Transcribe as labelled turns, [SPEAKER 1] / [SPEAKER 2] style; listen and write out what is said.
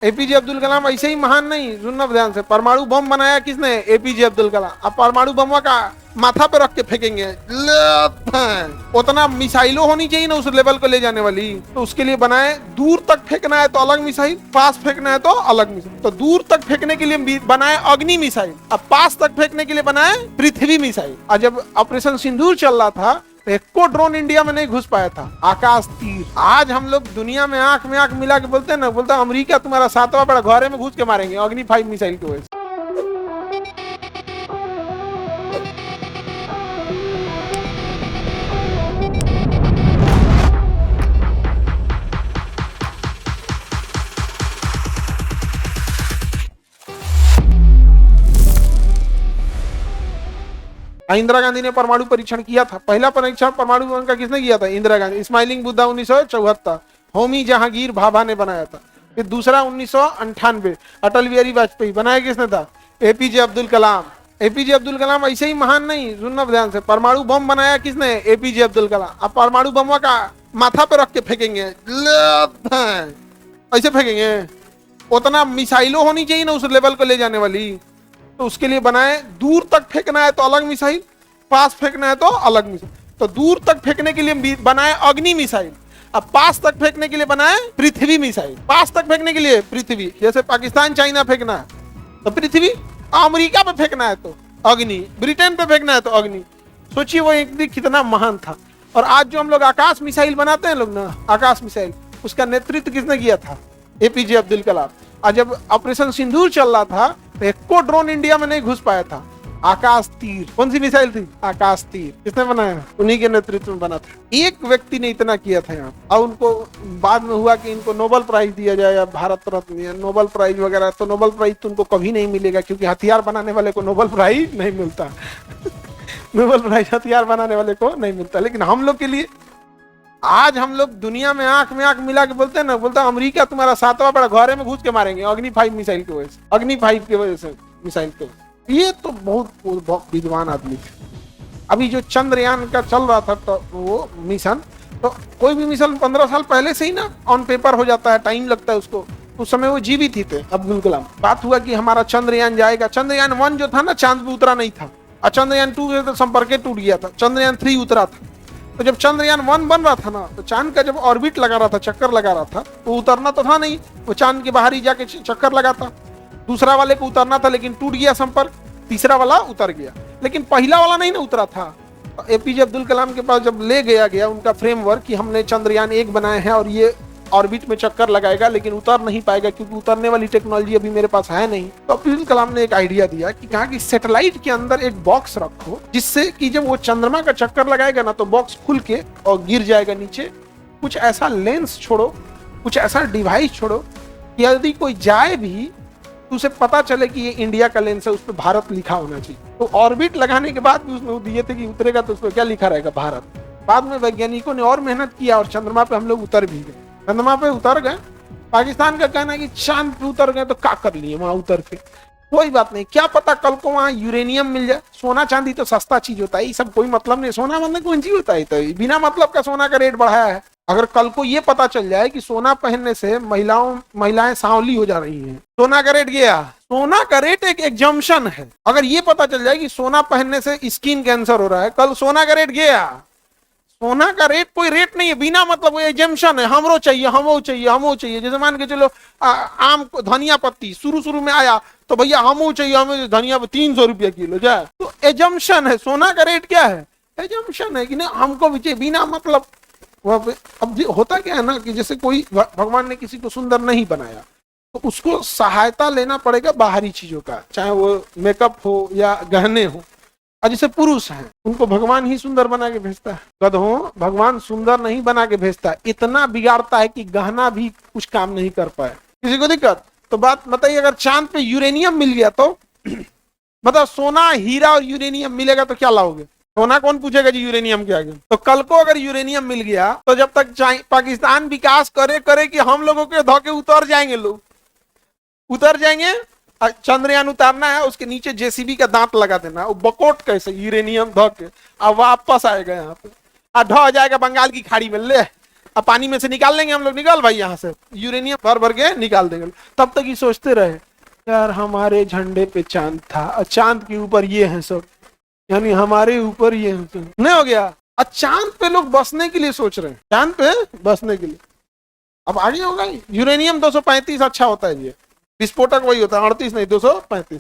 [SPEAKER 1] APJ Abdul Kalam ऐसे ही महान नहीं, सुनना ध्यान से। परमाणु बम बनाया किसने? एपीजे अब्दुल कलाम। अब परमाणु बम का माथा पे रख के फेंकेंगे, उतना मिसाइलों होनी चाहिए ना उस लेवल को ले जाने वाली, तो उसके लिए बनाए। दूर तक फेंकना है तो अलग मिसाइल, पास फेंकना है तो अलग मिसाइल। तो दूर तक फेंकने के लिए बनाए अग्नि मिसाइल, अब पास तक फेंकने के लिए बनाए पृथ्वी मिसाइल। और जब ऑपरेशन सिंदूर चल रहा था एक को ड्रोन इंडिया में नहीं घुस पाया था, आकाश तीर। आज हम लोग दुनिया में आंख मिला के बोलते हैं ना, बोलता है अमेरिका तुम्हारा सातवां बड़ा घरे में घुस के मारेंगे अग्नि 5 मिसाइल की वजह से। इंदिरा गांधी ने परमाणु परीक्षण किया था। पहला परीक्षण परमाणु बम का किसने किया था? इंदिरा गांधी। स्माइलिंग बुद्धा 1974, होमी जहांगीर भाभा ने बनाया था। फिर दूसरा 1998 अटल बिहारी वाजपेयी। बनाया किसने था? एपीजे अब्दुल कलाम। एपीजे अब्दुल कलाम ऐसे ही महान नहीं, सुनना ध्यान से। परमाणु बम बनाया किसने? एपीजे अब्दुल कलाम। अब परमाणु बम का माथा पे रख के फेंकेंगे, ऐसे फेंकेंगे, उतना मिसाइलों होनी चाहिए ना उस लेवल को ले जाने वाली, तो उसके लिए बनाए। दूर तक फेंकना है तो अलग मिसाइल, पास फेंकना है तो अलग मिसाइल। तो दूर तक फेंकने के लिए बनाए अग्नि मिसाइल, अब पास तक फेंकने के लिए बनाए पृथ्वी मिसाइल। पास तक फेंकने के लिए पृथ्वी, जैसे पाकिस्तान चाइना फेंकना है तो पृथ्वी, अमेरिका पे फेंकना है तो अग्नि, ब्रिटेन पे फेंकना है तो अग्नि। सोचिए वो एक दिन कितना महान था। और आज जो हम लोग आकाश मिसाइल बनाते हैं लोग ना, आकाश मिसाइल, उसका नेतृत्व किसने किया था? एपीजे अब्दुल कलाम। और जब ऑपरेशन सिंदूर चल रहा था तो एक को ड्रोन इंडिया में नहीं घुस पाया था, आकाश तीर। कौन सी मिसाइल थी? आकाश तीर। किसने बनाया? उन्हीं के नेतृत्व में बना था। एक व्यक्ति ने इतना किया था यहाँ, और उनको बाद में हुआ कि इनको नोबेल प्राइज दिया जाए या भारत रत्न या नोबेल प्राइज वगैरह। तो नोबेल प्राइज तो उनको कभी नहीं मिलेगा, क्योंकि हथियार बनाने वाले को नोबेल प्राइज नहीं मिलता। नोबेल प्राइज हथियार बनाने वाले को नहीं मिलता। लेकिन हम लोग के लिए आज हम लोग दुनिया में आंख मिला के बोलते हैं ना, बोलता है अमेरिका तुम्हारा सातवां बड़ा घरे में घुस के मारेंगे अग्नि 5 मिसाइल की वजह से, अग्नि 5 की वजह से, मिसाइल की। ये तो बहुत विद्वान आदमी थे। अभी जो चंद्रयान का चल रहा था तो वो मिशन, तो कोई भी मिशन 15 साल पहले से ही ना ऑन पेपर हो जाता है, टाइम लगता है उसको। उस समय वो जीवित ही थे अब्दुल कलाम। बात हुआ कि हमारा चंद्रयान जाएगा। चंद्रयान 1 जो था ना, चांद पे उतरा नहीं था, और चंद्रयान 2 तो संपर्क टूट गया था। चंद्रयान 3 उतरा था। तो जब चंद्रयान 1 बन रहा था ना, तो चांद का जब ऑर्बिट लगा रहा था, चक्कर लगा रहा था, तो उतरना तो था नहीं, वो चांद के बाहर ही जाके चक्कर लगाता। दूसरा वाले को उतरना था लेकिन टूट गया संपर्क, तीसरा वाला उतर गया, लेकिन पहला वाला नहीं ना उतरा था। एपीजे अब्दुल कलाम के पास जब ले गया उनका फ्रेमवर्क कि हमने चंद्रयान 1 बनाए हैं और ये ऑर्बिट में चक्कर लगाएगा लेकिन उतर नहीं पाएगा क्योंकि उतरने वाली टेक्नोलॉजी अभी मेरे पास है नहीं, तो अब्दुल कलाम ने एक आइडिया दिया कि कहा कि सैटेलाइट के अंदर एक बॉक्स रखो, जिससे कि जब वो चंद्रमा का चक्कर लगाएगा ना तो बॉक्स खुल के और गिर जाएगा नीचे। कुछ ऐसा लेंस छोड़ो, कुछ ऐसा डिवाइस छोड़ो कि यदि कोई जाए भी तो उसे पता चले कि ये इंडिया का लेंस है, उस पर भारत लिखा होना चाहिए। तो ऑर्बिट लगाने के बाद भी उसमें वो दिए थे कि उतरेगा तो उस पर क्या लिखा रहेगा? भारत। बाद में वैज्ञानिकों ने और मेहनत किया और चंद्रमा पे हम लोग उतर भी गए। चंद्रमा पे उतर गए। पाकिस्तान का कहना है कि चांद पे उतर गए तो क्या कर लिए वहां उतर के, कोई बात नहीं, क्या पता कल को वहां यूरेनियम मिल जाए। सोना चांदी तो सस्ता चीज होता है, ये सब कोई मतलब नहीं। सोना मतलब कौन चीज होता है? तो बिना मतलब का सोना का रेट बढ़ाया है। अगर कल को ये पता चल जाए कि सोना पहनने से महिलाएं सांवली हो जा रही हैं, सोना का रेट गया, सोना का रेट एक एग्जम्पशन है। अगर ये पता चल जाए कि सोना पहनने से स्किन कैंसर हो रहा है, कल सोना का रेट गया। सोना का रेट कोई रेट नहीं है, बिना मतलब वो एग्जम्पशन है। हमरो चाहिए, हमो चाहिए, हमो चाहिए। जैसे मान के चलो आम धनिया पत्ती शुरू में आया तो भैया हमो चाहिए, हमें धनिया 300 रुपया किलो जाए, तो एजम्पशन है। सोना का रेट क्या है? एजम्पशन है कि नहीं हमको भी चाहिए बिना मतलब। अब होता क्या है ना कि जैसे कोई भगवान ने किसी को सुंदर नहीं बनाया तो उसको सहायता लेना पड़ेगा बाहरी चीजों का, चाहे वो मेकअप हो या गहने हो। और जैसे पुरुष हैं उनको भगवान ही सुंदर बना के भेजता है, गधों भगवान सुंदर नहीं बना के भेजता, इतना बिगाड़ता है कि गहना भी कुछ काम नहीं कर पाए। किसी को दिक्कत? तो बात बताइए, अगर चांद पे यूरेनियम मिल गया तो मतलब सोना हीरा और यूरेनियम मिलेगा तो क्या लाओगे? सोना कौन पूछेगा जी यूरेनियम के आगे? तो कल को अगर यूरेनियम मिल गया तो जब तक पाकिस्तान विकास करे कि हम लोगों के धोखे उतर जाएंगे, लोग उतर जाएंगे। चंद्रयान उतारना है, उसके नीचे जेसीबी का दांत लगा देना, वो बकोट कैसे यूरेनियम धो के अब वापस आएगा यहाँ पे, ढह जाएगा बंगाल की खाड़ी में। ले अब पानी में से निकाल लेंगे हम लोग, निकाल भाई यहाँ से यूरेनियम भर भर के निकाल देंगे। तब तक ये सोचते रहे यार हमारे झंडे पे चांद था और चांद के ऊपर ये है सब, यानी हमारे ऊपर ये है सब। नहीं हो गया, अब चांद पे लोग बसने के लिए सोच रहे हैं, चांद पे बसने के लिए। अब आगे होगा यूरेनियम 235 अच्छा होता है, ये विस्फोटक वही होता है 38 नहीं 235।